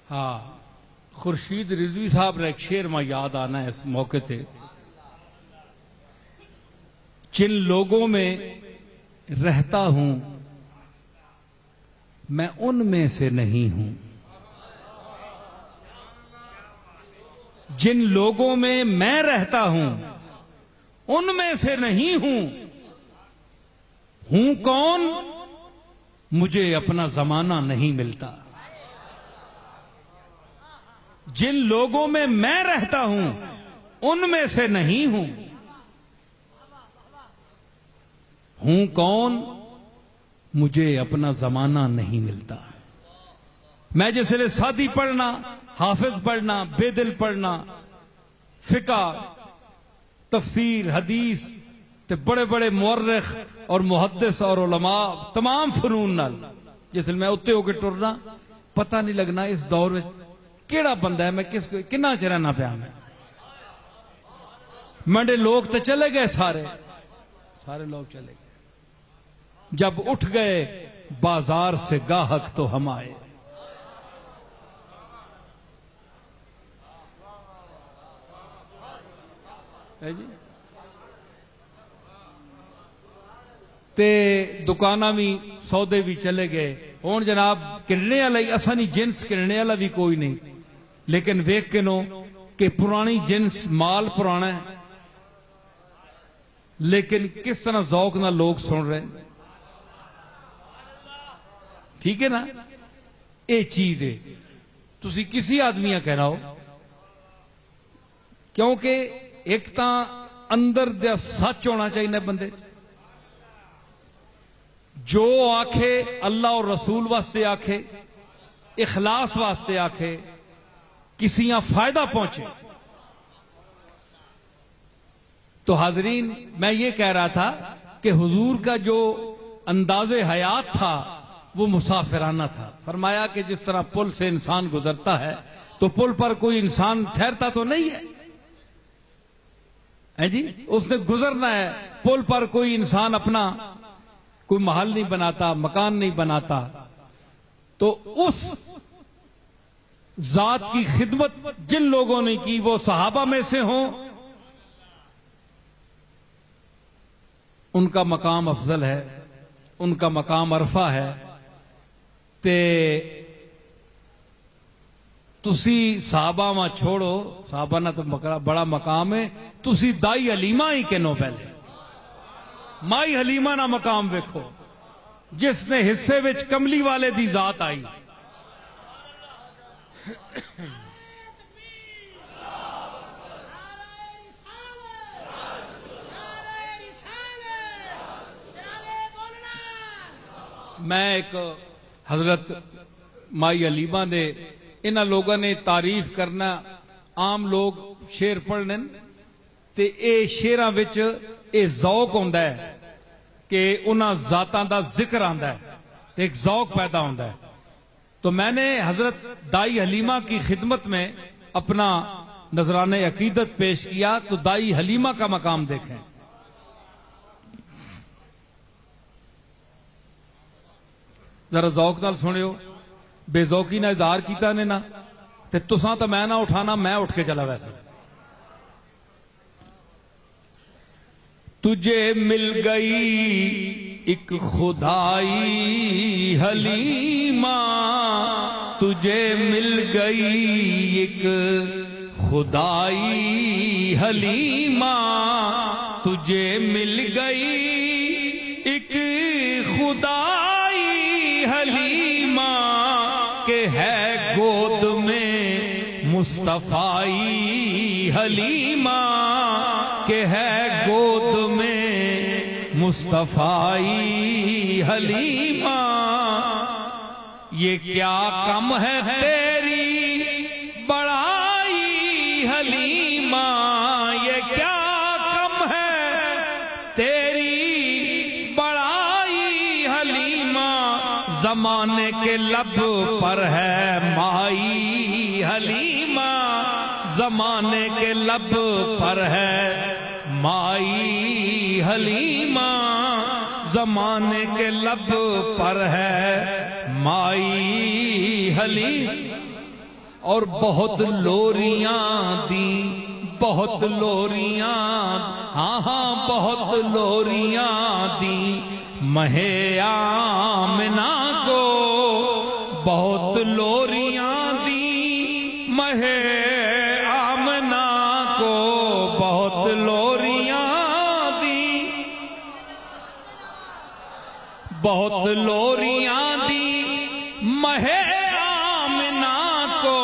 ہاں خورشید رضوی صاحب نے ایک شعر میں یاد آنا ہے اس موقع تے، جن لوگوں میں رہتا ہوں میں ان میں سے نہیں ہوں، جن لوگوں میں میں رہتا ہوں ان میں سے نہیں ہوں کون، مجھے اپنا زمانہ نہیں ملتا۔ جن لوگوں میں میں رہتا ہوں ان میں سے نہیں ہوں کون، مجھے اپنا زمانہ نہیں ملتا۔ میں جیسے سادی پڑھنا، حافظ پڑھنا، بے دل پڑھنا، فقہ، تفسیر، حدیث تے بڑے بڑے مورخ اور محدث اور علماء تمام فنون نال جس میں اتنے ہو کے ٹرنا، پتہ نہیں لگنا اس دور میں کیڑا بندہ ہے، میں کس کنا چرنا پیا، منڈے لوگ تو چلے گئے، سارے لوگ چلے گئے، جب اٹھ گئے بازار سے گاہک تو ہم آئے۔ تے دکاناں بھی سودے بھی چلے گئے، ہوں جناب کرنے والا اساں نہیں، جنس کرنے والا بھی کوئی نہیں، لیکن ویکھ کے نو کہ پرانی جنس مال پرانا ہے، لیکن کس طرح ذوق نہ لوگ سن رہے ہیں، ٹھیک ہے نا؟ یہ چیز ہے، تسی کسی آدمی کہہ رہا ہو، کیونکہ ایک تا اندر دیا سچ ہونا چاہیے بندے، جو آکھے اللہ اور رسول واسطے آکھے، اخلاص واسطے آکھے، کسی یہاں فائدہ پہنچے۔ تو حاضرین میں یہ کہہ رہا تھا کہ حضور کا جو انداز حیات تھا وہ مسافرانہ تھا۔ فرمایا کہ جس طرح پل سے انسان گزرتا ہے تو پل پر کوئی انسان ٹھہرتا تو نہیں ہے جی، اس نے گزرنا ہے، پل پر کوئی انسان اپنا کوئی محل نہیں بناتا، مکان نہیں بناتا۔ تو اس ذات کی خدمت جن لوگوں نے کی وہ صحابہ میں سے ہوں، ان کا مقام افضل ہے، ان کا مقام عرفہ ہے۔ تے تسی صحابہ ماں چھوڑو، صحابہ نہ تو بڑا مقام ہے، تسی دائی حلیمہ ہی کنو پہلے مائی حلیمہ نہ مقام ویکھو جس نے حصے وچ کملی والے دی ذات آئی۔ میں ایک حضرت مائی حلیمہ دے انہاں لوگوں نے تعریف کرنا، عام لوگ شعر پڑھنے تے اے شعراں وچ اے ذوق ہوندا ہے کہ انہاں ذاتاں دا ذکر آندا ہے، ایک ذوق پیدا ہوندا ہے۔ تو میں نے حضرت دائی حلیمہ کی خدمت میں اپنا نذرانہ عقیدت پیش کیا، تو دائی حلیمہ کا مقام دیکھیں۔ ذرا ذوق نال سنیو، بے ذوقی نہ اظہار کیتا نے نا تے تساں تو میں نہ اٹھانا، میں اٹھ کے چلا ویسے۔ تجھے مل گئی ایک خدائی حلیمہ، تجھے مل گئی ایک خدائی حلیمہ، تجھے مل گئی ایک خدائی حلیمہ کہ ہے گود میں مصطفی حلیمہ، کہ ہے گود میں مصطفی حلیمہ۔ یہ کیا کم ہے تیری بڑائی حلیمہ، یہ کیا کم ہے تیری بڑائی حلیمہ، زمانے کے لب پر ہے مائی حلیمہ، زمانے کے لب پر ہے مائی حلیمہ، زمانے کے لب پر ہے مائی حلیمہ۔ اور بہت لوریاں دیں، بہت لوریاں، ہاں ہاں بہت لوریاں دیں ماہ آمنہ کو، بہت لوریاں دیں ماہ آمنہ کو، بہت لوریاں دیں، بہت لوریاں دیں ماہ آمنہ کو،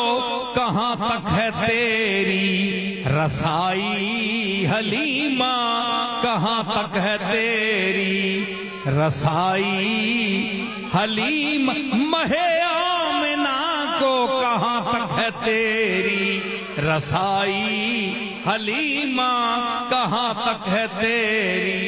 کہاں تک ہے تیری رسائی حلیمہ، کہاں تک ہے تیری رسائی حلیمہ، ماہ آمنہ کو کہاں تک ہے تیری رسائی حلیمہ، کہاں تک ہے تیری۔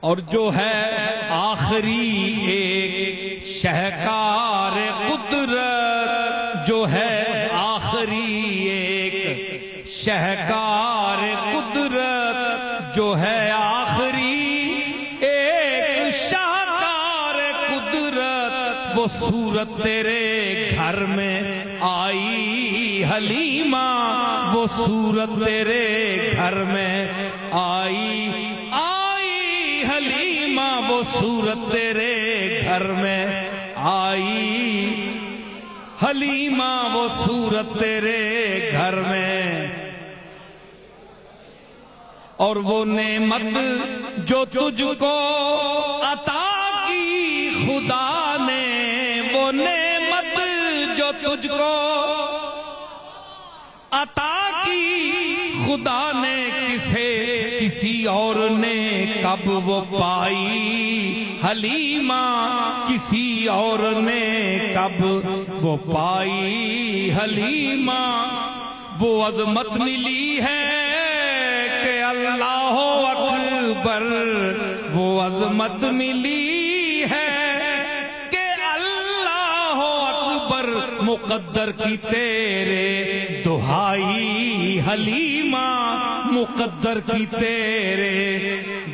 اور جو ہے آخری ایک شہکار قدرت، جو ہے آخری ایک شہکار قدرت، جو ہے آخری ایک شہکار قدرت، وہ صورت تیرے گھر میں آئی حلیمہ، وہ صورت تیرے گھر میں آئی حلیمہ، وہ صورت تیرے گھر میں آئی حلیمہ، وہ صورت تیرے گھر میں۔ اور وہ نعمت جو تجھ کو عطا کی خدا نے، وہ نعمت جو تجھ کو عطا کی خدا نے، کسی اور نے کب وہ پائی حلیمہ، کسی اور نے کب وہ پائی حلیمہ۔ وہ عظمت ملی ہے کہ اللہ اکبر، وہ عظمت ملی ہے کہ اللہ اکبر، مقدر کی تیرے دہائی حلیمہ، مقدر کی تیرے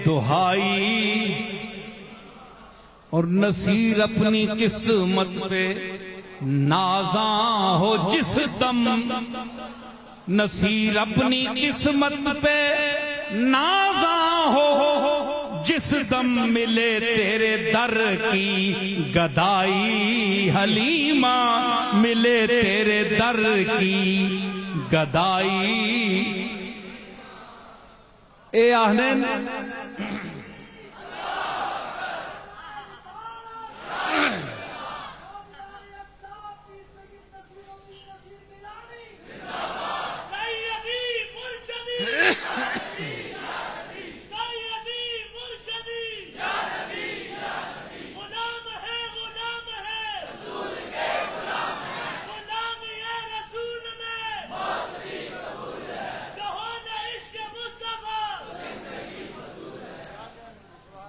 دہائی۔ اور نصیر اپنی قسمت پہ نازاں ہو جس دم، نصیر اپنی قسمت پہ نازاں ہو جس دم، ملے تیرے در کی گدائی حلیمہ، ملے تیرے در کی گدائی۔ اے آہنین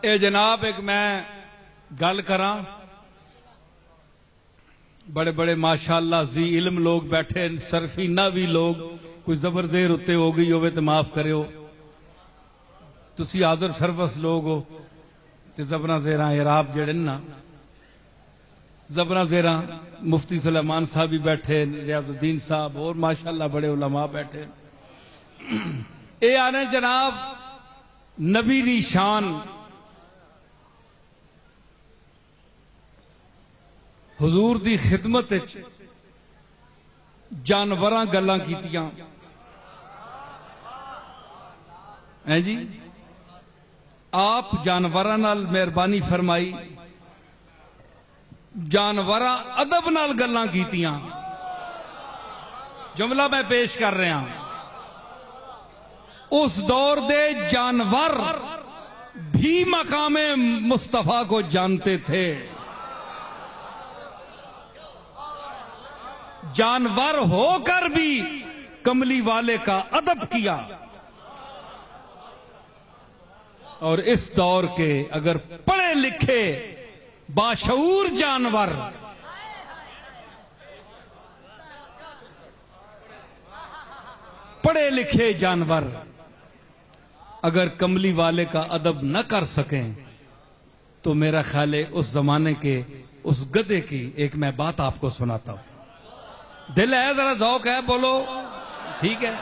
اے جناب، ایک میں گل کراں، بڑے بڑے ماشاءاللہ ذی علم لوگ بیٹھے، صرفینہ بھی لوگ، کچھ زبر زیر اتنے ہو گئی ہوئے تو معاف کرے ہو، تسی حاضر سروس لوگ ہو تے زبراں زیراں اعراب جڑے نا، زبراں زیراں مفتی سلیمان صاحب بھی بیٹھے، ریاض الدین صاحب اور ماشاءاللہ بڑے علماء بیٹھے۔ اے آنے جناب، نبی دی شان حضور دی خدمت جانوراں گلاں کیتیاں ہیں جی، آپ جانوراں نال مہربانی فرمائی، جانوراں ادب نال گلاں کیتیاں۔ جملہ میں پیش کر رہا ہوں، اس دور دے جانور بھی مقام مصطفیٰ کو جانتے تھے، جانور ہو کر بھی کملی والے کا ادب کیا۔ اور اس دور کے اگر پڑھے لکھے باشعور جانور پڑھے لکھے جانور اگر کملی والے کا ادب نہ کر سکیں تو میرا خیال ہے اس زمانے کے اس گدھے کی ایک میں بات آپ کو سناتا ہوں. دل ہے ذرا ذوق ہے بولو ٹھیک ہے.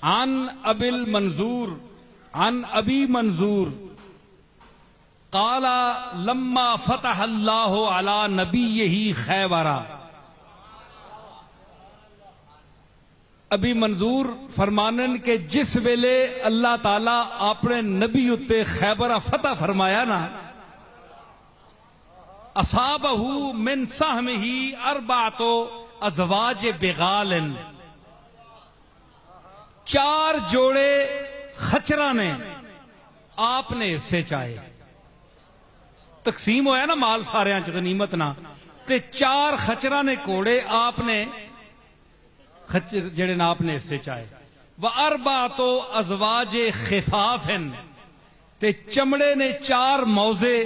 عن ابی منظور قال لما فتح اللہ علی نبیہ خیبر. ابی منظور فرمانن کہ جس ویلے اللہ تعالی اپنے نبی اتے خیبر فتح فرمایا نا، اصابہ من سہمہ اربعۃ ازواج بغال، 4 جوڑے خچرا نے آپ نے حصے چاہے. تقسیم ہویا نا مال سارے غنیمت نہ، تے 4 خچرا نے کوڑے آپ نے جڑے نا آپ نے حصے چاہے. واربعۃ ازواج خفاف، تے چمڑے نے 4 موزے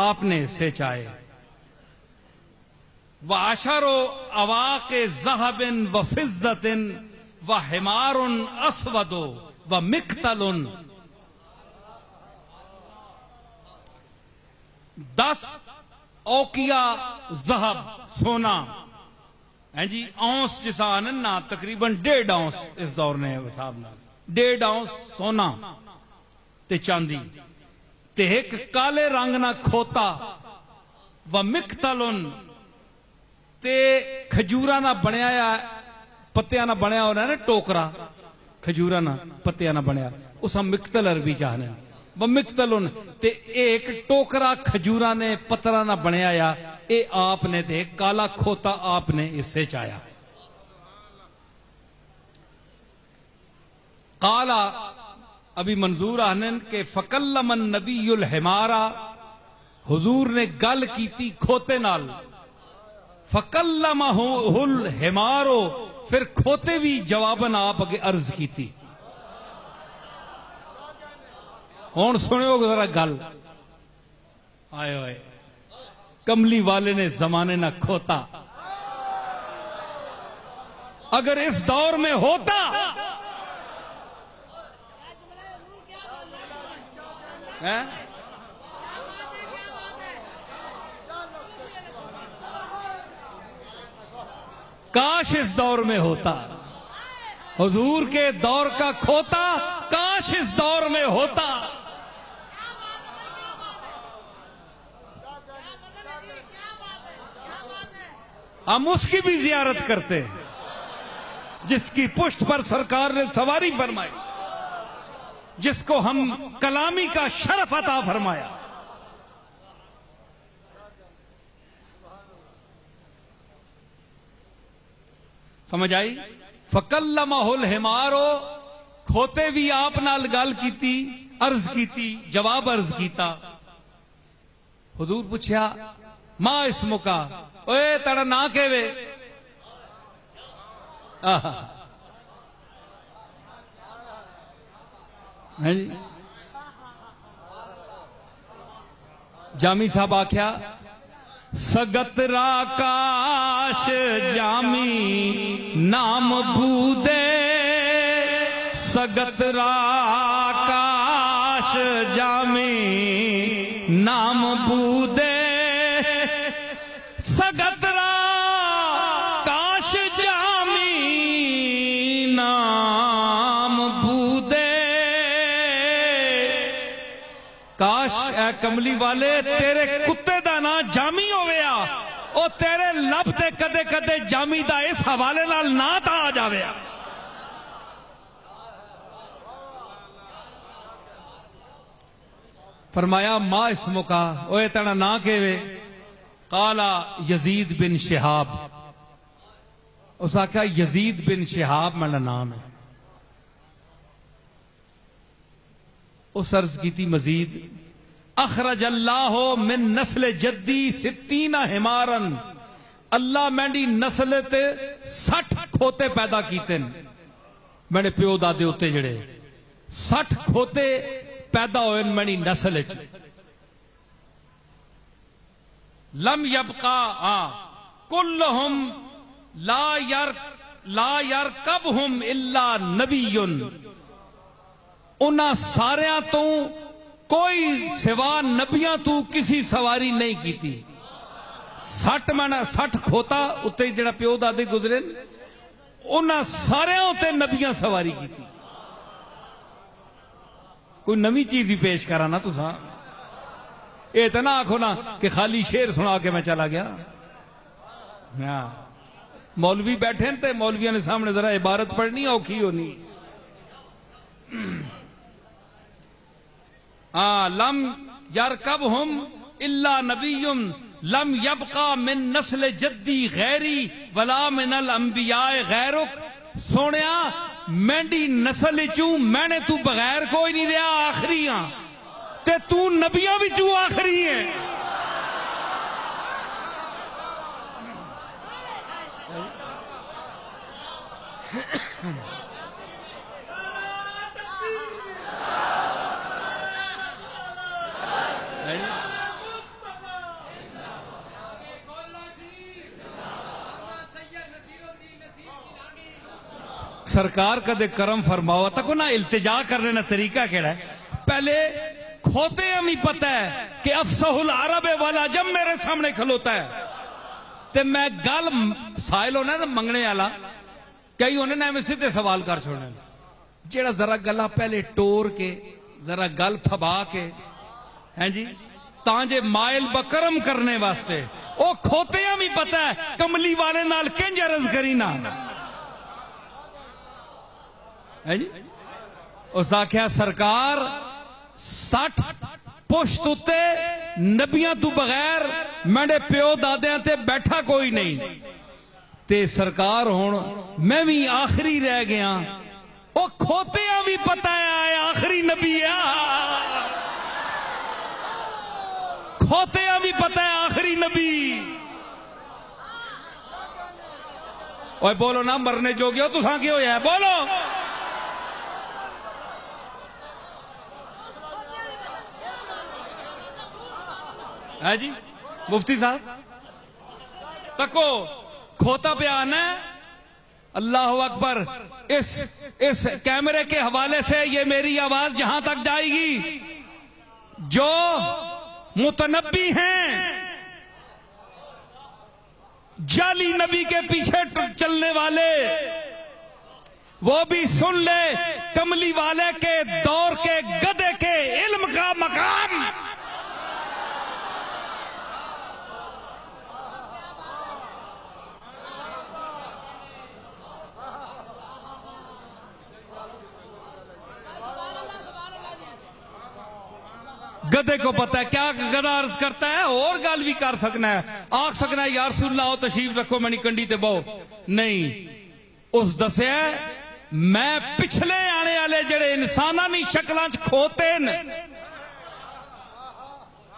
آپ نے حصے چاہے. وعشر اواق ذهب وفضة وحمار اسود ومقتل، 10 اوقیہ ذہب سونا ہیں جی، اونس جسا آنن نا تقریباً 1.5 اونس اس دور نے حساب نال 1.5 اونس سونا تے چاندی، تے ایک کالے رنگ نہ کھوتا. ومقتل، تے کھجورا نہ بنیا یا پتیاں نہ بنیا ہونا ہے نا ٹوکرا، کھجورا نہ پتیاں نہ بنیا، اس ہم مقتل عربی چاہنے. ومقتل، تے ایک ٹوکرا کھجورا نے پترا نہ بنیا یا اے آپ نے، تے کالا کھوتا آپ نے اس سے چاہیا. قالا ابھی منظور آنن کہ فکلم النبی الحمارا، حضور نے گل کیتی کھوتے نال. فکلمہ الحمارو، پھر کھوتے بھی جواباً آپ اگے عرض کیتی. ہون سنے ہو ذرا گل آئے ہوئے کملی والے نے زمانے نہ کھوتا. اگر اس دور میں ہوتا کاش اس دور میں ہوتا، حضور کے دور کا کھوتا کاش اس دور میں ہوتا. ہم اس کی بھی زیارت کرتے ہیں جس کی پشت پر سرکار نے سواری فرمائی، جس کو ہم کلامی کا شرف عطا فرمایا. سمجھ آئی؟ فکلمہ الحمارو، کھوتے بھی آپ نال گل کیتی، عرض کیتی، جواب عرض کیتا. حضور پوچھیا ما اسمکا، اوے تڑا نا کے وے. جامی صاحب آکھیا سگت راکاش جامی نام بودے، سگت راکاش جامی نام بودے، سگت راکاش جامی نام بودے. کاش اے کملی والے تیرے کتے دا نا جامی ہویا، او تیرے لب تے کدے کدے جامی دا اس حوالے نال نا تا آ جاویا. فرمایا ما اسمکا، اوے تیرا نا کے وے؟ قالا یزید بن شہاب. اس آکھا یزید بن شہاب میرا نام ہے. اس عرض کی تھی مزید اخرج اللہ من نسل جدی 60 حمارن، اللہ میری نسل تے 60 کھوتے پیدا کیتے ہیں. میرے پیو دادے اتنے جڑے 60 کھوتے پیدا ہوئے میری نسل وچ لم یبقا کلہم لا یرکبہم الا نبی انہاں ساریاں تو کوئی سوا نبیاں تو کسی سواری نہیں کیتی 60 کھوتا اتنے جڑا پیو دادے گزرے انہاں سارے اتنے نبیاں سواری کیتی کوئی نمی چیز بھی پیش کرا نا تساں یہ تو نہ آخو نا کہ خالی شعر سنا کے میں چلا گیا مولوی بیٹھے تے مولویاں نے سامنے ذرا عبارت پڑھنی اوکھی ہونی لم یرکبہم الا نبی لم یبقا من نسل جدی غیری ولا من الانبیاء غیرک سونیا مینڈی نسل چوں میں نے تو بغیر کوئی نہیں رہا آخری ہاں تے تو نبیوں وچوں آخری ہے سرکار کدے کرم فرماؤ تک نہ التجا کرنے نہ طریقہ کیڑا ہے پہلے کھوتے ہمیں پتہ ہے کہ افصح العرب والا جب میرے سامنے کھلوتا ہے تے میں گل سائل ہونا نا منگنے والا کئی ہونے نا میں سیدھے سوال کر چھوڑنے جیڑا ذرا گلا پہلے ٹور کے ذرا گل پھبا کے ہیں جی تانجے مائل بکرم کرنے واسطے او کھوتے ہمیں پتہ ہے کملی والے نال کنج عرض کرینا اس آخیا سرکار 60 پشت اتے نبیاں تو بغیر میرے پیو دادیاں تے بیٹھا کوئی نہیں تے سرکار ہون میں بھی آخری رہ گیا او کھوتیاں بھی پتہ ہے آخری نبی ہے کھوتیاں بھی پتہ ہے آخری نبی اوے بولو نا مرنے جو گیا تو ساں کی ہویا ہے بولو ہے جی مفتی صاحب تکو کھوتا بیان ہے اللہ اکبر اس کیمرے کے حوالے سے یہ میری آواز جہاں تک جائے گی جو متنبی ہیں جعلی نبی کے پیچھے چلنے والے وہ بھی سن لے کملی والے کے دور کے گدے کے علم کا مقام گدے کو پتہ ہے کیا گدا عرض کرتا ہے اور گل بھی کر سکنا ہے آکھ سکنا ہے یا رسول اللہ آؤ تشریف رکھو میں نہیں کنڈی تے بہو نہیں اس دسیا میں پچھلے آنے والے جڑے انسانانی شکلاں چ کھوتے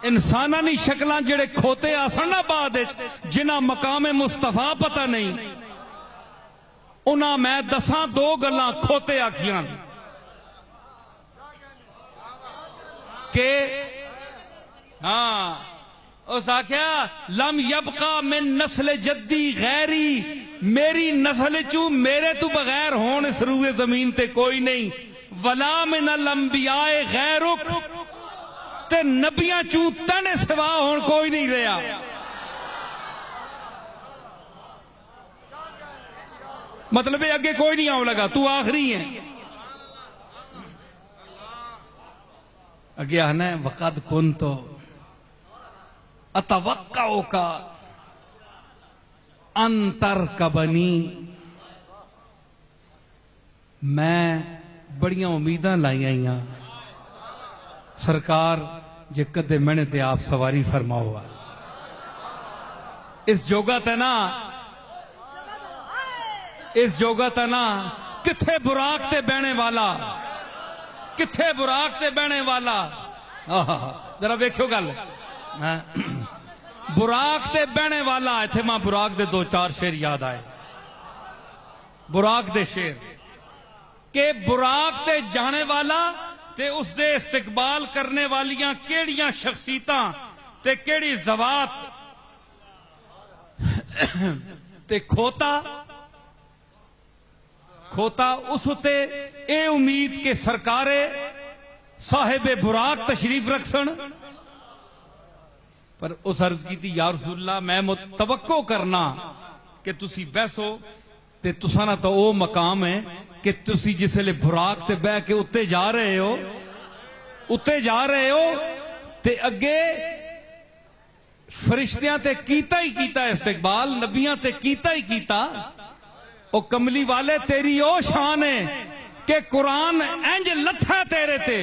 انسانانی شکلاں جڑے کھوتے آسن نا بعد جنہاں مقام مصطفیٰ پتہ نہیں انہاں میں دساں 2 گلاں کھوتے آکھیاں کہ اس آخیا لم یبقا من نسل جدی غیری میری نسل چوں میرے تو بغیر ہون اس روئے زمین تے کوئی نہیں ولا من الانبیاء غیرک تے نبیاں چوں تنے سوا ہون کوئی نہیں رہا مطلب ہے اگے کوئی نہیں آؤں لگا تو آخری ہے اگے آنا ہے وقد کنتو اتوقعو کا انتر کبنی میں بڑیاں امیداں لائی آئیاں سرکار جے کدے میں نے تے آپ سواری فرماؤ اس جوگا تے نا کتھے براق تے بہنے والا کتھے براق تے بہنے والا ذرا ویکھو گل براق تے بہنے والا ایتھے ماں براق دے 2-4 شعر یاد آئے براق دے شعر کہ براق تے جانے والا تے اس دے استقبال کرنے والیاں کیڑیاں شخصیتاں تے کیڑی زوات تے کھوتا اس تے اے امید کہ سرکارے صاحب براق تشریف رکھ سن، پر اس عرض کی تھی یا رسول اللہ میں توقع کرنا کہ تسی بحثو تے تساں تو او مقام ہے کہ تسی جس لئے براق تے بہ کے اتے جا رہے ہو تے اگے فرشتیاں تے کیتا ہی کیتا استقبال، نبیاں تے کیتا ہی کیتا، او کملی والے تیری او شان ہے کہ قرآن انج لتھا تیرے تے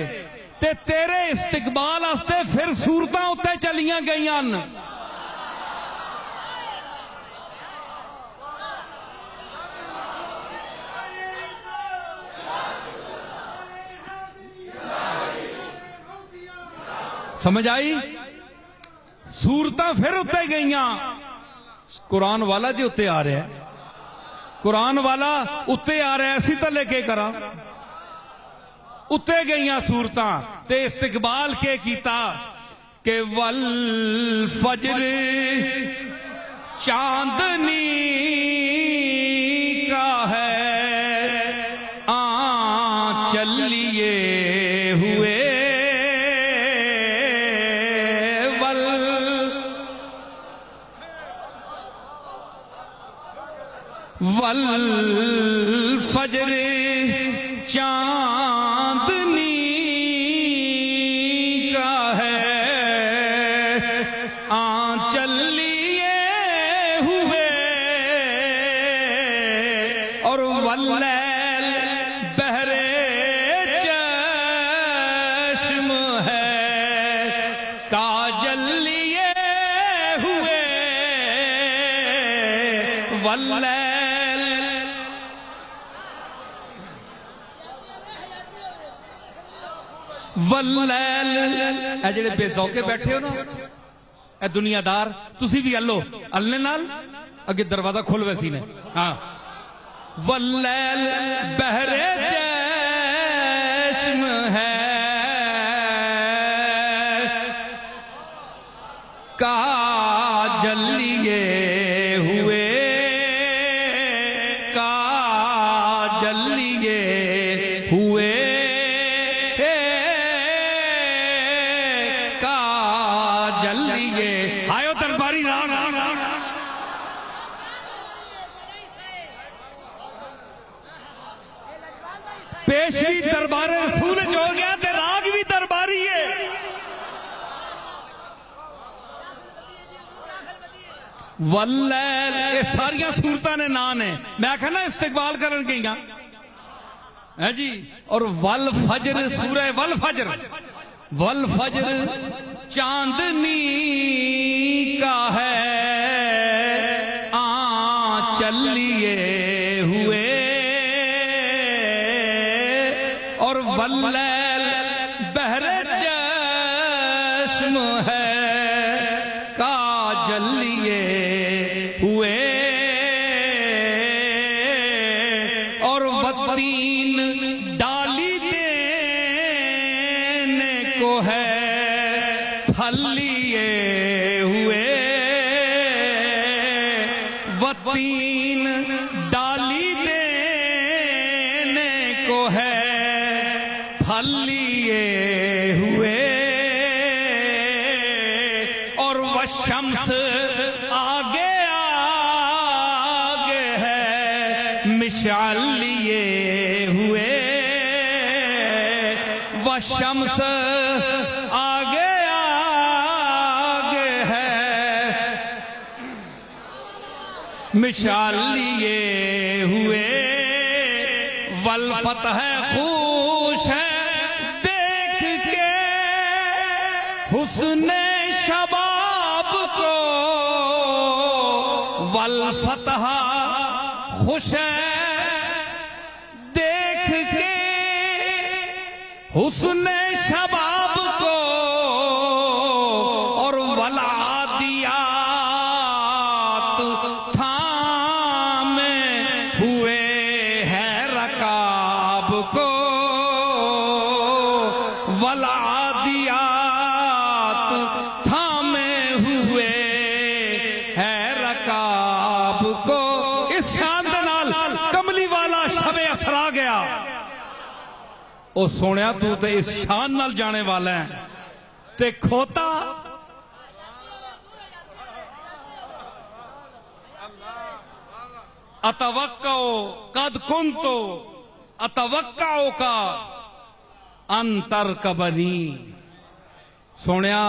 تیرے استقبال آستے پھر صورتاں اتے چلیاں گئیاں۔ سمجھ آئی؟ صورتاں پھر اتے گئیاں، قرآن والا جی اتے آ رہا ہے، قرآن والا اتے آ رہا ہے، اسی تلے کے کرا اتے گئیاں صورتاں تے استقبال کے کیتا کہ والفجر چاندنی کا ہے آنچل لیے ہوئے، والفجر چاندنی کا ہے آنچل لیے ہوئے، اور واللیل بہرے چشم ہے کاجل لیے ہوئے، واللیل اے جڑے بے ذوقے بیٹھے ہو نا، اے دنیا دار تسی بھی اللہ اللہ نال اگے دروازہ کھل ویسی نے، ہاں واللیل بہرے چشم ہے کاجل لیے ہوئے، کاجل لیے ہوئے، پیش بھی دربار رسول جو گیا تے راگ بھی درباری ہے، واللیل یہ ساریاں صورتاں نے نام ہے، میں آکھا نا استقبال کرن گئیاں ہے جی، اور والفجر سورہ والفجر، والفجر چاندنی کا ہے آنچل لیے ہوئے، اور واللیل بہرے چشم ہے کاجل لیے ہوئے، اور والتین ڈالی دینے کو ہے پھل لیے ہوئے، والتین ڈالی دینے کو ہے پھل لیے ہوئے، اور والشمس آگے آگے ہے مشعل لیے ہوئے، والشمس آگے آگے ہے مشعل لیے ہوئے، والفتح خوش ہے دیکھ کے حسن شباب کو، والفتح خوش ہے دیکھ کے حسن شباب کو، اور والعادیات تھامے ہوئے ہے رکاب او سونیا تو تے اس شان نال جانے والا ہے تے کھوتا اتوقعو قد کنتو اتوقعو کا انتر کبنی. سونیا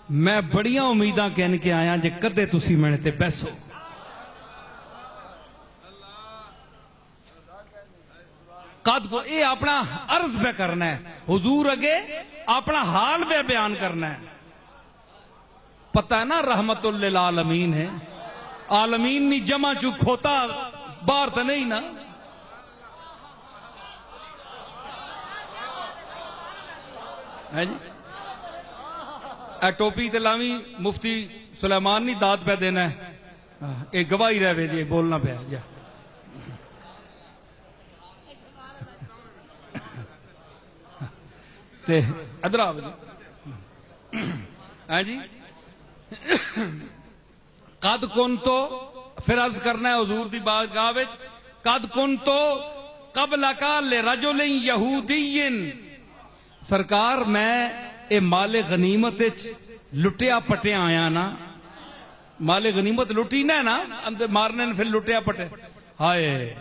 میں بڑیاں امیداں کہن کے آیا جے کدے تسی میں تے بیسو. قد کو اے اپنا عرض پہ کرنا ہے حضور اگے اپنا حال پہ بیان کرنا ہے. پتہ ہے نا رحمت للعالمین ہے, عالمین نہیں جمع چو کھوتا باہر تو نہیں نا. ہے جی اے ٹوپی تے لاوی مفتی سلیمان نہیں داد پہ دینا ہے, ایک گواہی رہے جی بولنا پہ جا. ادرا جی قد کن تو پھر عرض کرنا ہے حضور دی بارگاہ وچ قد کن تو قبل کا لرجل یہودی. سرکار میں اے مال غنیمت لٹیا پٹیا آیا نا. مال غنیمت لٹی نا اندر مارنے نے پھر لٹیا پٹے. ہائے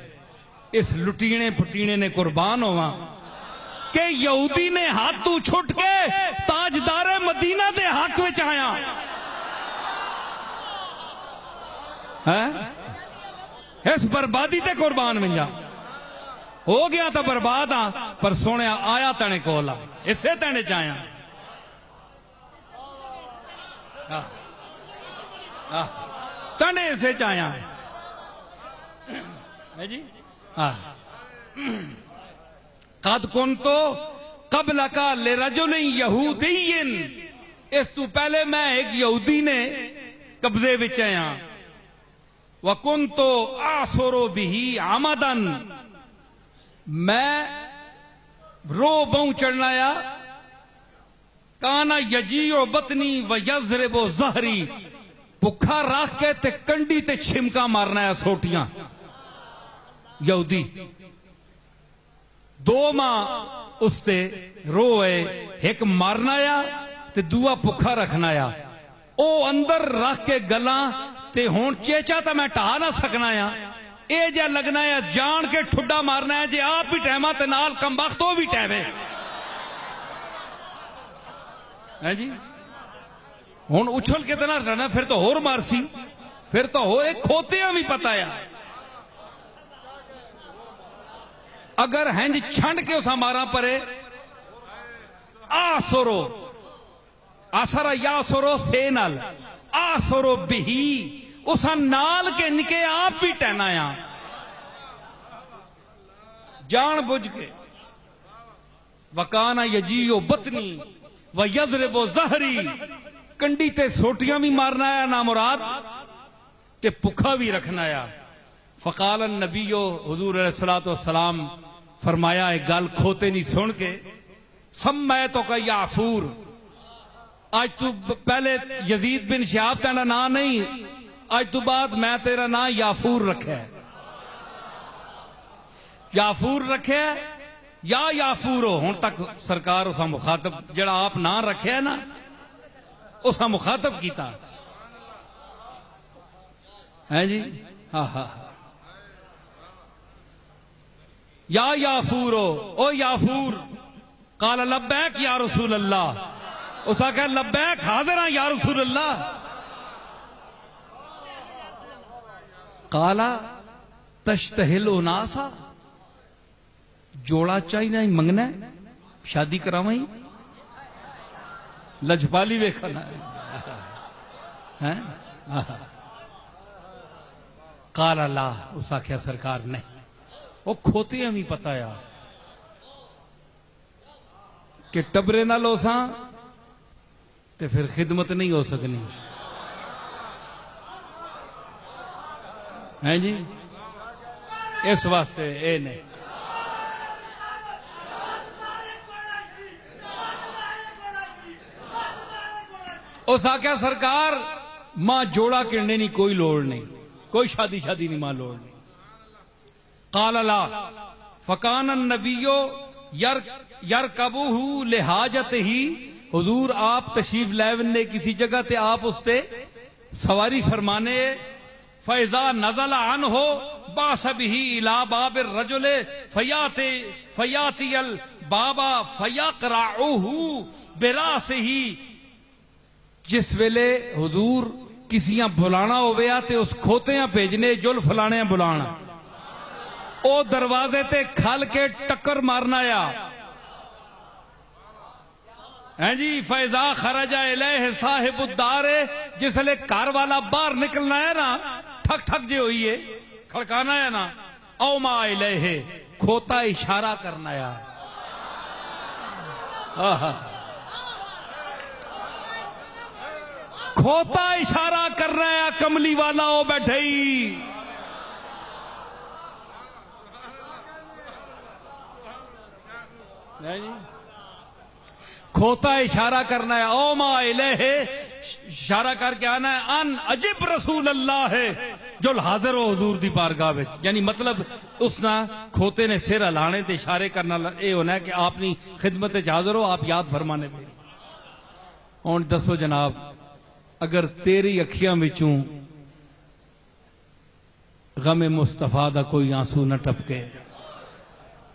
اس لٹینے پٹینے نے قربان ہوا کہ یہودی نے ہاتھ تو چھٹ کے تاجدار مدینہ دے حق وچ آیا. اس بربادی تے قربان منجا ہو گیا تو برباد ہاں پر سونے آیا تنے کولا اسے تنے چاہیا. تنے اسے چاہیا جی. قد کنتو قبل کا لرجل یہودی. اس تو پہلے میں ایک یہودی نے قبضے وچ آیا. وکنتو آسرو بہی عمدن. میں رو بہوں چڑھنا یا کانا یجیع بطنی و یضرب ظہری. بکھا راکھ کے تے کنڈی تے چھمکا مارنا یا سوٹیاں. یہودی 2 ماہ اس تے روئے ایک مارنا یا تے دعا پکھا رکھنا یا. او اندر رکھ کے گلاں تے ہون چیچا تا میں ٹھا نہ سکنا یا. اے جا لگنا یا جان کے ٹھڈا مارنا ہے جے آپ بھی ٹیمہ تے نال کم وقت ہو بھی ٹیمے. ہے جی ہون اچھل کے تنا رہنا پھر تو ہور مارسی پھر تو ہو ایک کھوتے ہمیں پتا یا. اگر ہنج چھنڈ کے اسا مارا پرے آسرو آسرا یا سرو سے نال آسرو بہی اسا نال کے نکے آپ بھی ٹہنا یا جان بجھ کے. وکانا یجیو بطنی و یضرب ظہری. کنڈی تے سوٹیاں بھی مارنا یا نامراد تے پکھا بھی رکھنا یا. فقال النبی حضور علیہ السلام فرمایا ایک گل کھوتے نہیں سن کے سمیتو کا یعفور. آج تو پہلے یزید بن شہاب تیرا نام نہیں, آج تو بعد میں تیرا نام یعفور رکھے. یعفور رکھے یا یعفور ہو. ہن تک سرکار اسا مخاطب جڑا آپ نام رکھے ہے نا اسا مخاطب کیتا ہے جی. ہاں ہاں یا یعفور او یعفور. قال لبیک یا رسول اللہ. اسا کہ لبیک حاضر ہاں یا رسول اللہ. قال تشتہل اناسا. جوڑا چاہیے منگنا ہے شادی کراویں لجپالی ویکھنا ہے. قال لا. اسا کیا سرکار نہیں. وہ کھوتے ہمیں پتا یا کہ ٹبرے نہ لو ساں تے پھر خدمت نہیں ہو سکنی ہے جی. اس واسطے اے نے اس آکھیا سرکار ماں جوڑا کرنے نہیں کوئی لوڑ نہیں, کوئی شادی نہیں ماں لوڑ نہیں. قال لا. فکان النبی یرکبوہ لحاجت ہی، حضور آپ تشریف لے کسی جگہ تے آپ اس تے سواری فرمانے، فَإِذَا نَزَلَ عَنْهُ بَعْثَ بِهِ إِلَى بَابِ الرَّجُلِ فَيَأْتِيَ الْبَابَ فَيَقْرَعُهُ بِرَأْسِهِ، جس ویلے حضور کسیاں بلانا ہویا تے اس کھوتیاں بھیجنے جل فلانے بلانا، او دروازے تے کھل کے ٹکر مارنا یا جی فَإِذَا خَرَجَ إِلَيْهِ صَاحِبُ الدَّارِ، جس لئے کار والا باہر نکلنا ہے نا، ٹھک ٹھک جے ہوئی ہے کھڑکانا ہے نا، اوما إِلَيْهِ، کھوتا اشارہ کرنا ہے، کھوتا اشارہ کر رہا ہے، کملی والا ہو بیٹھے ہی کھوتا اشارہ کرنا ہے، اوما الیہ، اشارہ کر کے آنا ہے، ان عجب رسول اللہ ہے جو حاضر ہو حضور دی بارگاہ وچ، یعنی مطلب اس نا کھوتے نے سر ہلانے تے اشارے کرنا اے ہونا ہے کہ آپ نی خدمت وچ حاضر ہو، آپ یاد فرمانے پہ۔ ہن دسو جناب، اگر تیری اکھیاں وچوں غم مصطفیٰ دا کوئی آنسو نہ ٹپکے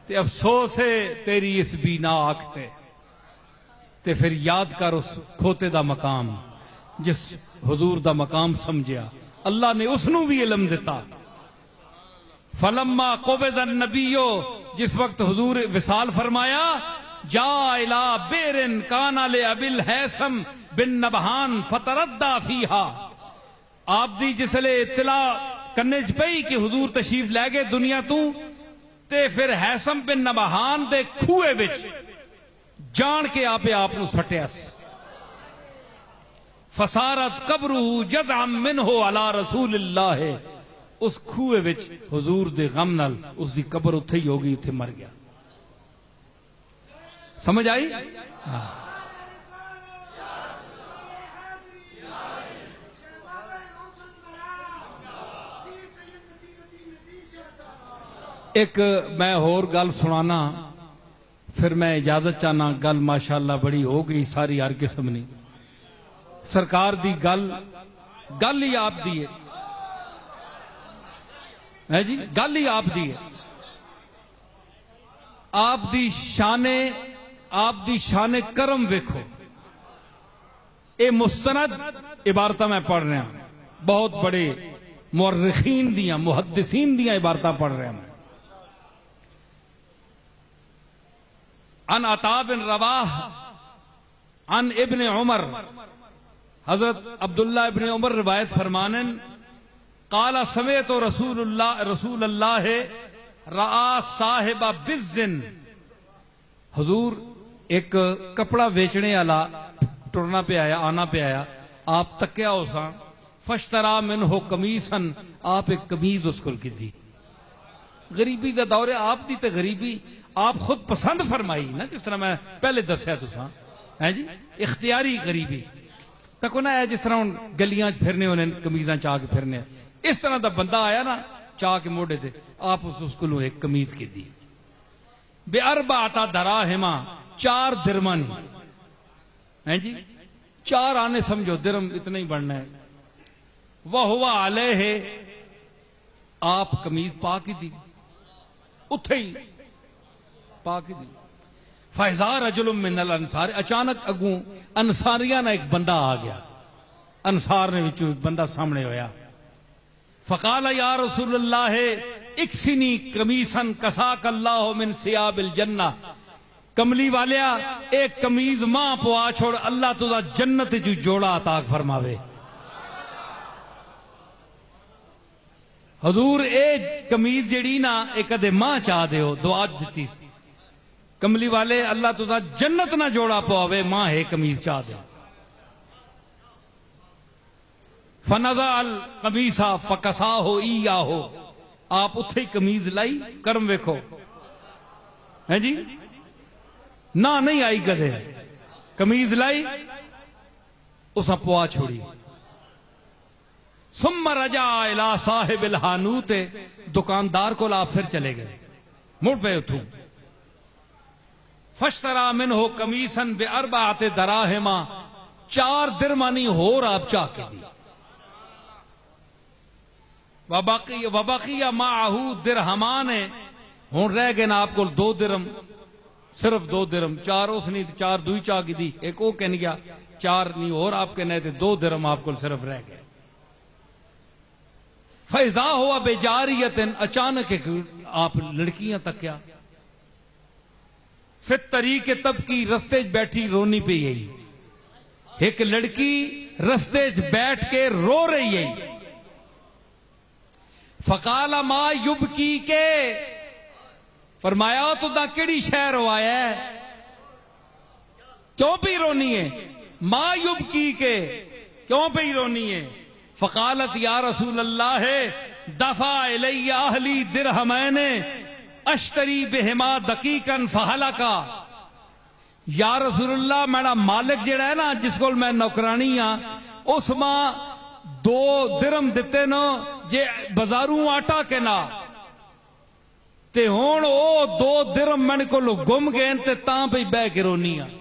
تے افسوس ہے تیری اس بینا آکھتے، تے پھر یاد کر اس کھوتے دا مقام، جس حضور دا مقام سمجھیا، اللہ نے اس نو بھی علم دیتا۔ فلما قبض النبی، جس وقت حضور وصال فرمایا، جا الى بیرن کانا لابی الحیثم بن نبہان فتردہ فیہا، آپ دی جس لئے اطلاع کرنے پئی کہ حضور تشریف لے گئے دنیا تو، تے پھر حیثم بن نبہان دے کھوئے بچ جان کے آپ نو سٹیا، فسارت قبرہ جذعا منہ علی رسول اللہ، اس کھوئے وچ حضور دے غم نال اس دی قبر اتھے ہی ہوگی، اتھے مر گیا۔ سمجھ آئی؟ ایک میں اور گل سنانا، پھر میں اجازت چاہنا، گل ماشاءاللہ بڑی ہو گئی ساری ہر قسم نہیں، سرکار دی گل ہی آپ دی ہے جی، گل ہی آپ دی ہے، آپ دی شان کرم ویکھو، اے مستند عبارتاں میں پڑھ رہا ہوں، بہت بڑے مورخین دیاں محدثین دیاں عبارتاں پڑھ رہا ہوں۔ ان عطا بن رواح ان ابن عمر، حضرت عبداللہ ابن عمر روایت فرمانن، قال سمعت رسول اللہ رآ صاحب بزن، حضور ایک کپڑا بیچنے والا ٹرنا پہ آیا، آنا پہ آیا، آپ تکیا ہو سا، فشترا منہ قمیصن، آپ ایک قمیض اس کو کی دی، غریبی دا دور ہے، آپ دی تے غریبی آپ خود پسند فرمائی نا، جس طرح میں پہلے دسیا تساں ہے جی، اختیاری غریبی تکو نہ ہے، جس طرح گلیاں پھرنے ہونے قمیضاں چاہ کے پھرنے، اس طرح دا بندہ آیا نا چاہ کے موڑے دے، آپ اس کو ایک قمیض کی دی، بے اربعۃ دراہما، 4 درہم ہیں جی، 4 آنے سمجھو، درہم اتنا ہی بڑھنا ہے، وَهُوَ عَلَيْهِ، آپ قمیض پا کی دی، اتھے ہی پا کی دی، فَإِذَا رَجُلٌ مِّنَ الْأَنصَارِ، اچانک اگوں انصاریاں نہ ایک بندہ آ گیا، انصار نے وچوں ایک بندہ سامنے ہویا، فقال یا رسول اللہ اکسنی قمیصاً کساک اللہ من ثیاب الجنہ، کملی والیا ایک قمیض ماں پوا چھوڑ، اللہ تجھا جنت جو جوڑا عطا فرماوے۔ حضور اے قمیض جڑی نا ایک ادے ماں چاہ دے ہو، دعا دیتی سی، کملی والے اللہ تجھا جنت نہ جوڑا پواوے، ماں ہے قمیض چاہ دے۔ فنزع القمیص فکساہ ایاہ، آپ اتھے ہی قمیض لائی، کرم ویکھو ہے جی، نہ نہیں آئی گدے، قمیض لائی اسا پوا چھوڑی، ثم رجع الى صاحب الحانوت، دکاندار کو آپ پھر چلے گئے، مڑ پہ اتھوں فشترا منہ قمیصن باربعۃ دراہم، 4 درمانی ہور آپ چاہ کے دی. وبقی معہ درہمان، ہوں رہ گئے نا آپ کو 2 درم، صرف 2 درم. 4 اس نہیں 4 دوئی چاہ کی دی، ایک وہ کہنے گیا 4 نہیں اور آپ کے نئے تھے، 2 درم آپ کو صرف رہ گئے. فیضا ہوا بجاریت، اچانک ایک آپ لڑکیاں تک کیا پھر طریق تب کی رستے بیٹھی رونی پہ یہی. ایک لڑکی رستے بیٹھ کے رو رہی ہے. فقال ما یبکی کے، فرمایا تو دا کیڑی شہر ہوایا ہے، کیوں پہ رونی ہے؟ ما یبکی کے، کیوں پہ رونی ہے؟ فقالت یا رسول اللہ دفع الی اہلی درہمین اشتری بہما دقیقا فہلکا. یا رسول اللہ میرا مالک جڑا ہے نا جس کو میں نوکرانی ہاں، اس ماں 2 درم دیتے نا جے بازاروں آٹا کے نا تے ہون او 2 درم میں کو گم گئے تے تاں پہ بہ کے رونی ہاں.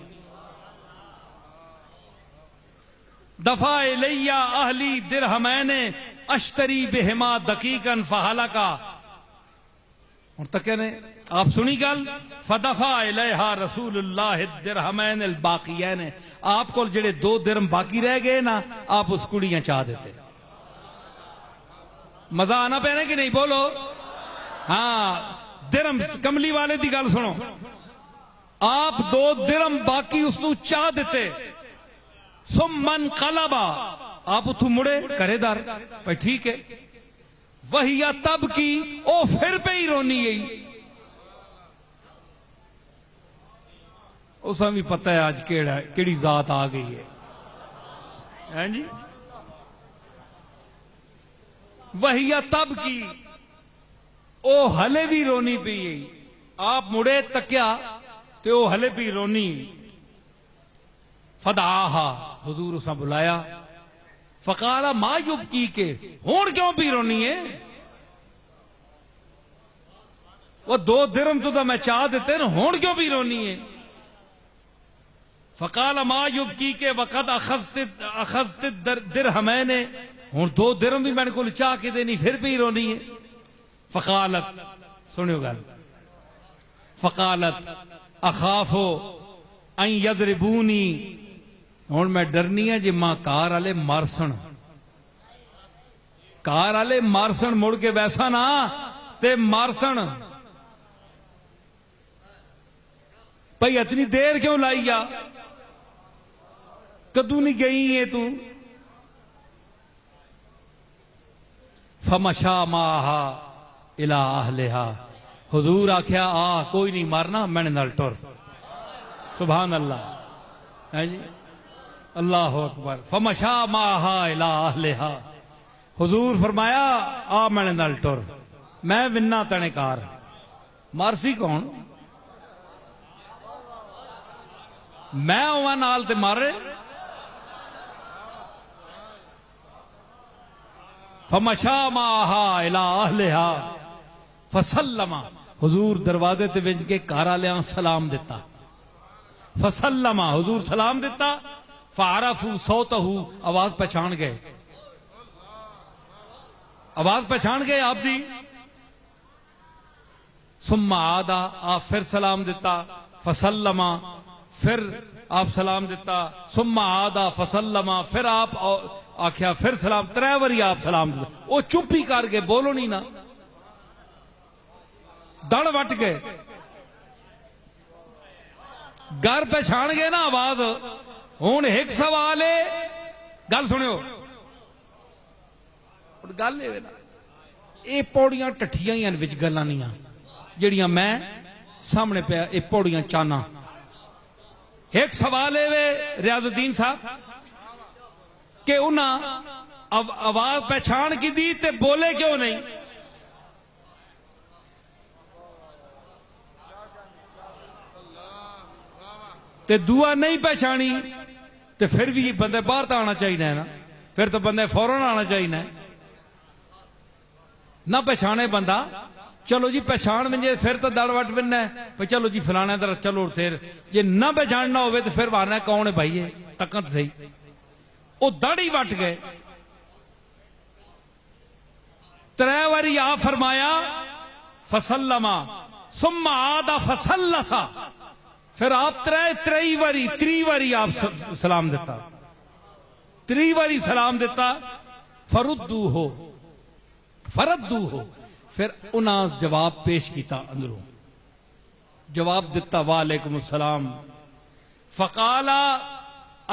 دفع الی اہلی درہمین اشتری بہما دقیقا فہلکا. اور تک کہنے آپ سنی گل، فدفع الیہا رسول اللہ الدرہمین الباقیین، آپ کو جڑے 2 درم باقی رہ گئے نا آپ اس کڑیاں چاہ دیتے. مزہ آنا پہنے کہ نہیں بولو؟ ہاں درم کملی والے دی گل سنو، آپ 2 درم باقی اس کو چاہ دیتے. ثم انقلبا، آپ اتھو مڑے کرے دار بھائی ٹھیک ہے. وہی تب کی او پھر پہ ہی رونی ہے. اسا بھی پتہ ہے آج کیڑی ذات آ گئی ہے جی. وہی تب کی او ہلے بھی رونی پی. آپ مڑے تکیا تو او ہلے بھی رونی. فدعاہا، حضور اسا بلایا. فقال ما یبکی کے، ہون کیوں بھی رونی ہے؟ وہ 2 درم تو میں چاہ دیتے نا، ہون کیوں بھی رونی ہے؟ فقال ما یبکی کے وقت اخذت درہمین، ہوں 2 درم بھی میں کو چاہ کے دینی پھر بھی رونی ہے. فقالت، سنو گل، فقالت اخاف ان یضربونی، ہوں میں ڈرنی ہے جی ماں کار والے مارسن، کار والے مارسن مڑ کے ویسا نا تے مارسن. بھئی اتنی دیر کیوں لائی آ، کدو نہیں گئی ہے تو؟ فمشا ماہا الی اہلہا، حضور آکھیا آ کوئی نہیں مارنا میں نے نال ٹر. سبحان اللہ ہے جی، اللہ اکبر. فمشا ماہا الی اہلہا، حضور فرمایا آ میں نے نال ٹر، میں ونا تنے کار. مارسی کون؟ میں ہوا نال تے مارے. فمشا ماہا الی اہلہا فسلم، حضور دروازے تے وچ کے گھر والےاں سلام دیتا. فسلم، حضور سلام دیتا. فعرفوا صوتہ، آواز پہچان گئے، آواز پہچان گئے آپ دی. ثم عاد، آپ پھر سلام دیتا. فسلم، پھر آپ سلام دیتا. ثم عاد فسلم، پھر آپ آخیا پھر سلام. 3 باری آپ سلام دیتا. وہ چپ ہی کر کے بولو نہیں نا، دڑ وٹ گئے. گھر پہچان گئے نا آواز. ہوں ایک سوال ہے، گل سنو گل یہ پوڑیاں ٹٹھیاں ہی وچ گلاں نہیں جڑیاں میں سامنے پہ یہ پوڑیاں چاہنا. ایک سوال ہے ریاض الدین صاحب کہ انہاں آواز پہچان کی دی تے بولے کیوں نہیں؟ تے دعا نہیں پہچانی تے پھر بھی بندے باہر تو آنا چاہیے نا، پھر تو بندے فوراً آنا چاہیے. نہ پہچانے بندہ چلو جی پہچان منجے پھر تو دڑ وٹ بننا ہے بھائی چلو جی فلانا در چلو پھر جی نہ پہچاننا ہوئے تو پھر مارنا کون ہے بھائی ہے تکت صحیح وہ دڑ ہی وٹ گئے 3 واری آپ فرمایا فسلما ثم عاد فسلسا پھر آپ 3 واری آپ سلام دیتا 3 واری سلام دیتا فردو ہو پھر انہاں جواب پیش کیتا اندروں جواب دیتا وعلیکم السلام فقالا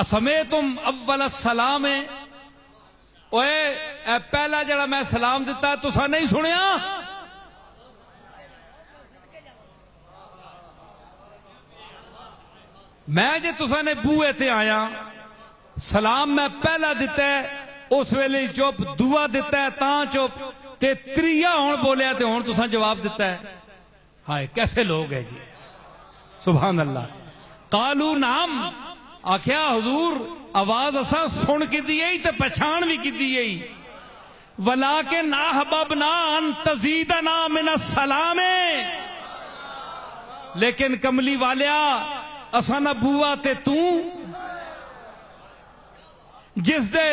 اسمیتم اول السلام اے پہلا جڑا میں سلام دیتا تسا نہیں سنیا میں جے تسا نے بوئے تے آیا سلام میں پہلا دیتا ہے اس ویلے چپ دعا دیتا ہے تاں چپ تے 3 ہون بولیا تے ہون تسا جواب دیتا ہے ہائے کیسے لوگ ہیں جی سبحان اللہ قالو نام آخیا حضور آواز اساں سن کی دیئی تے پہچان بھی کی دیئی ولیکن احببنا ان تزیدنا من السلام لیکن کملی والیا اساں نہ بوا تے جس دے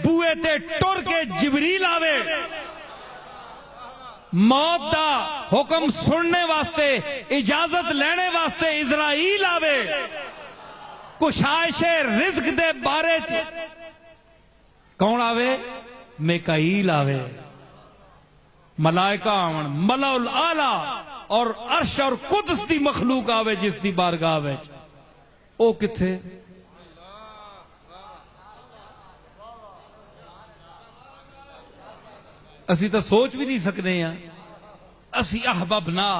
بوئے تے ٹر کے جبریل آوے موت دا حکم سننے واسطے اجازت لینے واسطے اسرائیل آوے کشائش رزق دے بارے کون آوے میکائیل آوے ملائکہ آون ملأ الاعلی اور عرش اور قدس دی مخلوق آوے جس دی بارگاہ وچ او کتھے اسی تو سوچ بھی نہیں سکتے ہیں اسی احببنا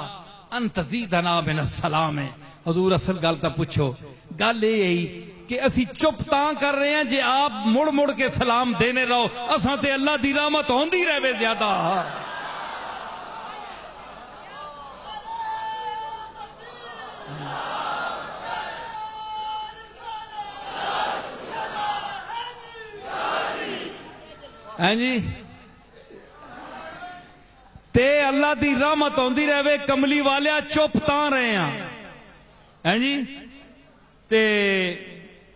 ان تزیدنا من السلام ہے حضور اصل گل تا پوچھو گل یہ کہ اسی چپ تاں کر رہے ہیں جے آپ مڑ مڑ کے سلام دینے رہو اساں تے اللہ دی رحمت ہوندی رہے زیادہ ہیں جی تے اللہ دی رحمت ہوندی رہے کملی والیا چپ تاں رہے ہیں جی تے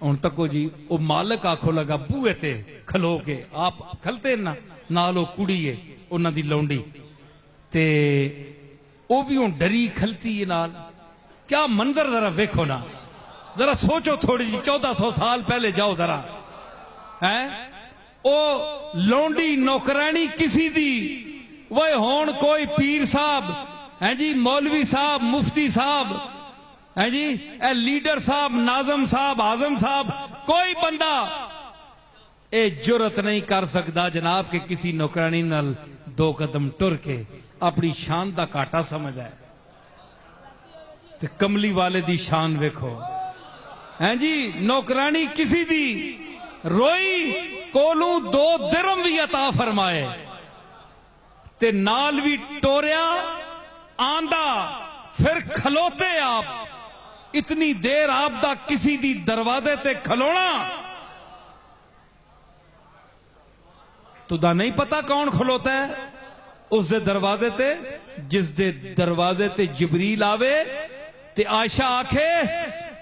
ہن تکو جی او مالک آکھو لگا بوئے تے کھلو کے آپ کھلتے نا نالو کڑی ہے انہاں دی لونڈی تے او بھی ہن ڈری کھلتی ہے نال کیا منظر ذرا ویکھو نا ذرا سوچو تھوڑی جی 1400 سال پہلے جاؤ ذرا ہیں او لونڈی نوکرانی کسی دی وہ ہون کوئی پیر صاحب ہیں جی مولوی صاحب مفتی صاحب ہیں جی اے لیڈر صاحب ناظم صاحب اعظم صاحب کوئی بندہ اے جرت نہیں کر سکتا جناب کہ کسی نوکرانی نال 2 قدم ٹر کے اپنی شان دا کاٹا سمجھ ہے تے کملی والے دی شان ویکھو ہیں جی نوکرانی کسی دی روئی کولوں 2 درم بھی عطا فرمائے تے نال بھی ٹوریا آندا پھر کھلوتے آپ اتنی دیر آپ دا کسی دی دروازے تے کھلونا تو دا نہیں پتا کون کھلوتا ہے اس دے دروازے تے جس دے دروازے تے جبریل آوے تے عائشہ آکھے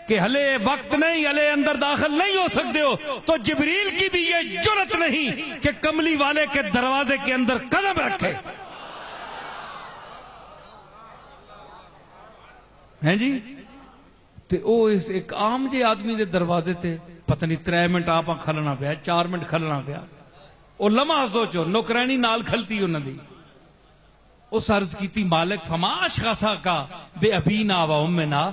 کہ ہلے وقت نہیں ہلے اندر داخل نہیں ہو سکتے ہو تو جبریل کی بھی یہ جرت نہیں کہ کملی والے کے دروازے کے اندر قدم رکھے ہیں جی تے او اس ایک عام جے آدمی دے دروازے تے پتہ نہیں 3 منٹ آپ کھلنا پیا 4 منٹ کھلنا پیا او لمحہ سوچو نوکرانی نال کھلتی انہاں دی اس عرض کیتی مالک فما اشخاصا کا بے ابینا و امنا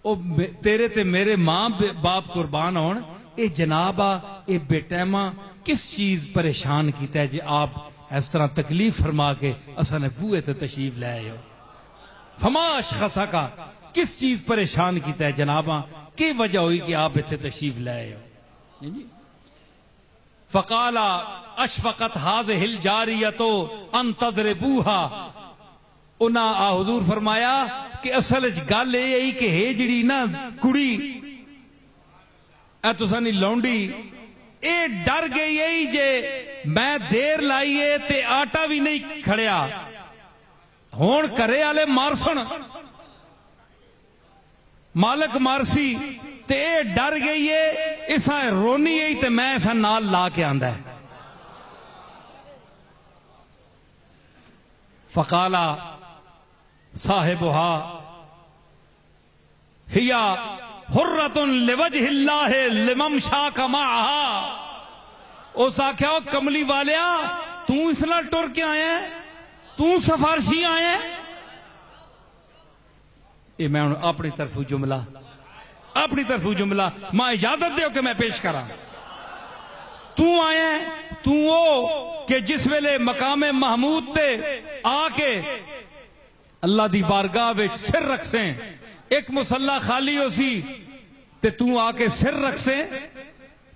او تیرے تے میرے ماں باپ قربان ہون اے جنابا اے بیٹیما کس چیز پریشان کیتا ہے جے آپ اس طرح تکلیف فرما کے اساں نے بوئے تے تشریف لے آئے ہو فما اشخاصا کا کس چیز پریشان کیتا ہے جنابا کی وجہ ہوئی کہ آپ ایتھے تشریف لے آئے ہو فقالا اشفقت هذه الجاریۃ ان تضربوها انہاں حضور فرمایا کہ اصل گل یہ کہ ہے جڑی نا کڑی اے تساں نی لونڈی اے ڈر گئی ہے جے میں دیر لائیے تے آٹا بھی نہیں کھڑیا ہون کرے والے مارسن مالک مارسی تے اے ڈر گئی ہے اسا رونی ہے تے میں اسا نال لا کے آندا ہے. فقالا صاحبها ہیا حرۃ لوجہ اللہ لمن شاک معها. اس آخیا او کملی والیا تو اس نال ٹر کے آیا ہے, تو سفارشی آیا ہے. یہ میں اپنی طرف جملہ ماں اجازت دیو کہ میں پیش کرا. تو آیا ہے تو او کہ جس ویلے مقام محمود تے آ کے اللہ دی بارگاہ وچ سر رکھ سیں, ایک مصلا خالی ہو سی تے تو آ کے سر رکھ سیں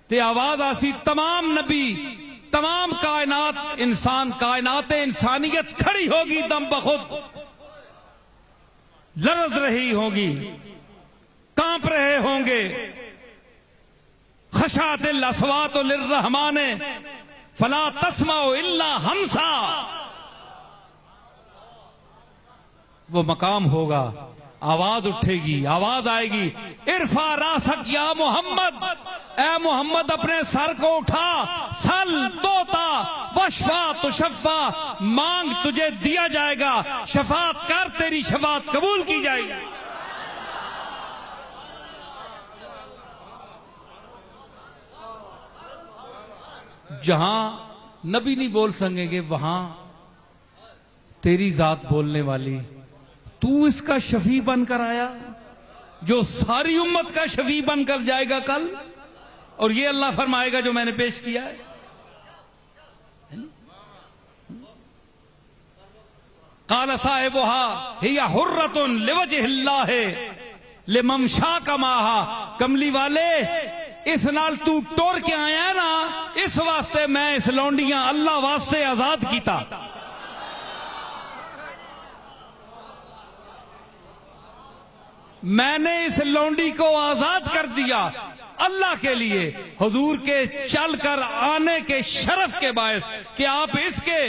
تے آواز آسی تمام نبی تمام کائنات انسان کائنات انسانیت کھڑی ہوگی دم بخود لرز رہی ہوگی کانپ رہے ہوں گے. خشعت الاصوات للرحمن فلا تسمع الا ہمسا. وہ مقام ہوگا, آواز اٹھے گی, آواز آئے گی ارفع راسک یا محمد, اے محمد اپنے سر کو اٹھا, سل توتا وشفا تشفا, مانگ تجھے دیا جائے گا, شفاعت کر تیری شفاعت قبول کی جائے گی. جہاں نبی نہیں بول سکیں گے وہاں تیری ذات بولنے والی, تو اس کا شفیع بن کر آیا جو ساری امت کا شفیع بن کر جائے گا کل, اور یہ اللہ فرمائے گا جو میں نے پیش کیا ہے. قال صاحبها ہی حرۃ لوجہ اللہ لمن شاک معها. کملی والے اس نال تو ٹور کے آیا نا, اس واسطے میں اس لونڈیاں اللہ واسطے آزاد کیتا. میں نے اس لونڈی کو آزاد کر دیا اللہ کے لیے, حضور کے چل کر آنے کے شرف کے باعث کہ آپ اس کے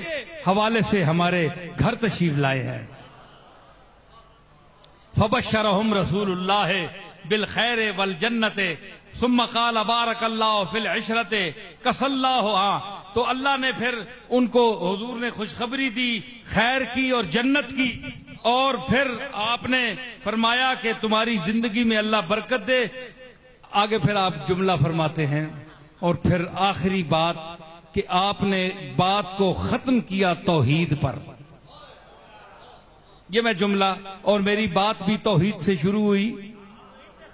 حوالے سے ہمارے گھر تشریف لائے ہیں. فبشرہم رسول اللہ بالخیر والجنت ثم قال بارک اللہ فی العشرت کس اللہ. تو اللہ نے پھر ان کو حضور نے خوشخبری دی, خیر کی اور جنت کی, اور پھر آپ نے فرمایا کہ تمہاری زندگی میں اللہ برکت دے. آگے پھر آپ جملہ فرماتے ہیں, اور پھر آخری بات کہ آپ نے بات کو ختم کیا توحید پر. یہ میں جملہ, اور میری بات بھی توحید سے شروع ہوئی.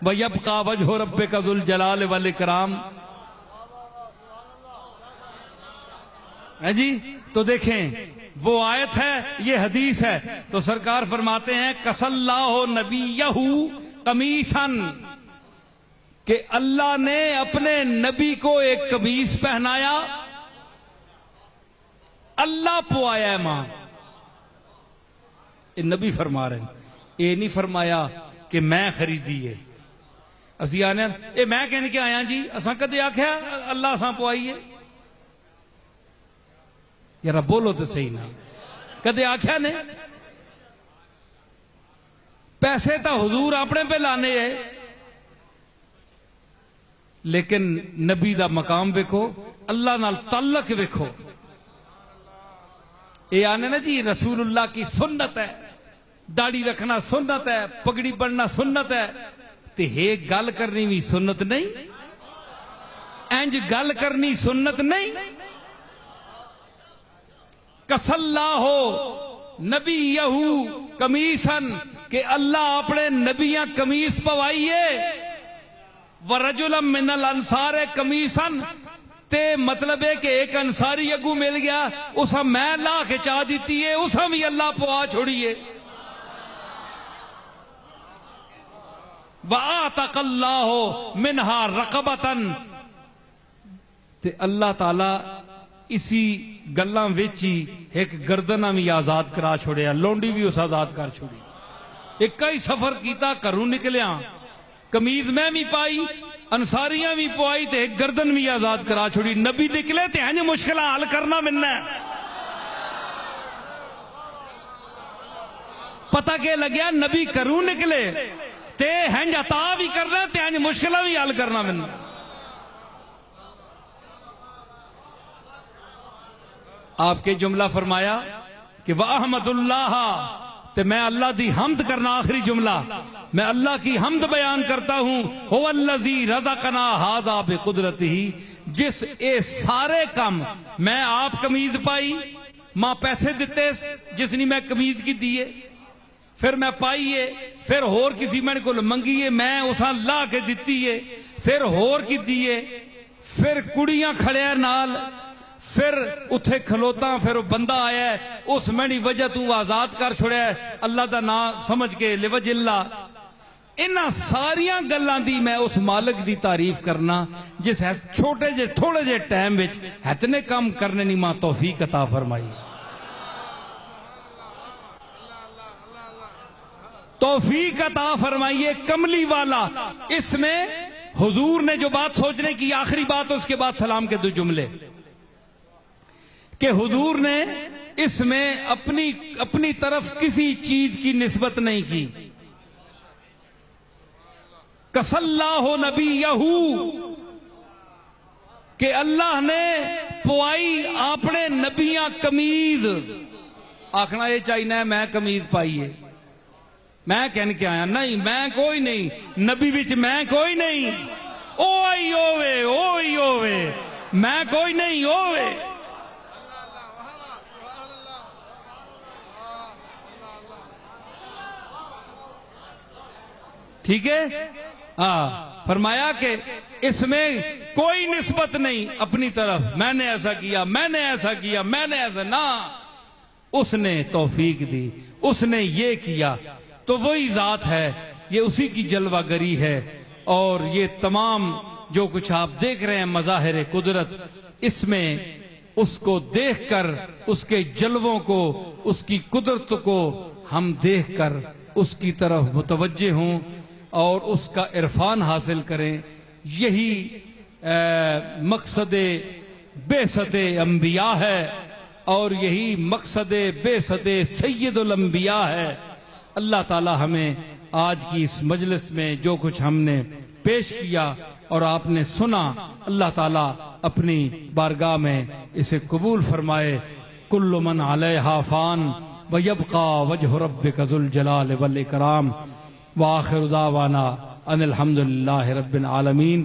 وَيَبْقَى وَجْهُ رَبِّكَ ذُو الْجَلَالِ وَالْإِكْرَامِ. جی تو دیکھیں وہ آیت ہے, یہ حدیث ہے. تو سرکار فرماتے ہیں کس اللہ نبیہ قمیصاً, کہ اللہ نے اپنے نبی کو ایک قمیص پہنایا. اللہ پوایا ہے ماں, یہ نبی فرما رہے ہیں, یہ نہیں فرمایا کہ میں خریدی ہے. اسی آنے اے میں کہنے کے آیا جی اساں کدے آکھیا اللہ اساں پوائیے, یار بولو تو صحیح نا, کدے آکھیا نے؟ پیسے تو حضور اپنے پہ لانے ہے, لیکن نبی دا مقام ویکھو, اللہ نال تعلق ویکھو. یہ آنے نا جی رسول اللہ کی سنت ہے, داڑھی رکھنا سنت ہے, پگڑی بننا سنت ہے, تے ہے گل کرنی بھی سنت نہیں, انج گل کرنی سنت نہیں. کس اللہ نبی یہو قمیصاً, کہ اللہ اپنے نبیاں قمیص پوائیے. ورجلا من الانصار قمیصاً, تے مطلب ہے کہ ایک انصاری اگو مل گیا, اسا میں لا کے چاہ دیتی ہے, اسا بھی اللہ پوا چھوڑیے. وَآتَقَ اللَّهُ مِنْهَا رَقَبَةً, تے اللہ تعالی اسی گلاں وچ ہی ایک گردناں بھی آزاد کرا چھوڑیا, لونڈی بھی اس آزاد کر چھوڑی. ایک کئی سفر کیتا گھروں نکلیاں, قمیض میں بھی پائی, انصاریاں بھی پوائی, تے ایک گردن بھی آزاد کرا چھوڑی. نبی نکلے تے ہنج مشکلہ حل کرنا مننا ہے. پتہ کہ لگیا نبی کروں نکلے تے ہنج عطا بھی کرنا تے ہنج مشکلہ بھی حل کرنا من آپ کے جملہ فرمایا کہ وَأَحْمَدُ اللَّهَ تے میں اللہ دی حمد کرنا. آخری جملہ میں اللہ کی حمد بیان کرتا ہوں. هُوَ الَّذِي رَزَقَنَا هَذَا بِقُدْرَتِهِ جس اے سارے کم میں آپ کمیز پائی ماں پیسے دیتے جس نے میں کمیز کی دیے پھر میں پائیے پھر ہور کسی میں کو منگیے میں اساں لا کے دیتیے پھر ہور کی دیے پھر کڑیاں کھڑے نال پھر اتھے کھلوتا پھر وہ بندہ آیا ہے اس میری وجہ تو آزاد کر چھوڑیا ہے اللہ دا نام سمجھ کے لوجہ اللہ. انہاں ساریاں گلاں دی میں اس مالک دی تعریف کرنا جس ہے چھوٹے جے تھوڑے جے ٹائم وچ اتنے کام کرنے نہیں ماں توفیق عطا فرمائی. توفیق عطا فرمائیے کملی والا. اس میں حضور نے جو بات سوچنے کی آخری بات اس کے بعد سلام کے دو جملے کہ حضور نے اس میں اپنی طرف کسی چیز کی نسبت نہیں کی. کس اللہ نبیہ کہ اللہ نے پوائی اپنے نبیاں کمیز آکھنا یہ چاہیے میں کمیز پائیے میں کہنے کے آیا نہیں میں کوئی نہیں نبی بچ میں کوئی نہیں اوئی ہووے میں کوئی نہیں ہووے. ٹھیک ہے فرمایا کہ اس میں کوئی نسبت نہیں اپنی طرف میں نے ایسا کیا میں نے ایسا کیا میں نے ایسا نہ اس نے توفیق دی اس نے یہ کیا. تو وہی ذات ہے یہ اسی کی جلوہ گری ہے اور یہ تمام جو کچھ آپ دیکھ رہے ہیں مظاہر قدرت اس میں اس کو دیکھ کر اس کے جلووں کو اس کی قدرت کو ہم دیکھ کر اس کی طرف متوجہ ہوں اور اس کا عرفان حاصل کریں. یہی مقصد بعثت انبیاء ہے اور یہی مقصد بعثت سید الانبیاء ہے. اللہ تعالی ہمیں آج کی اس مجلس میں جو کچھ ہم نے پیش کیا اور آپ نے سنا اللہ تعالی اپنی بارگاہ میں اسے قبول فرمائے. کل من علیہا فان ویبقى وجہ ربک ذو الجلال والاکرام. وآخر دعوانا ان الحمد للہ رب العالمین.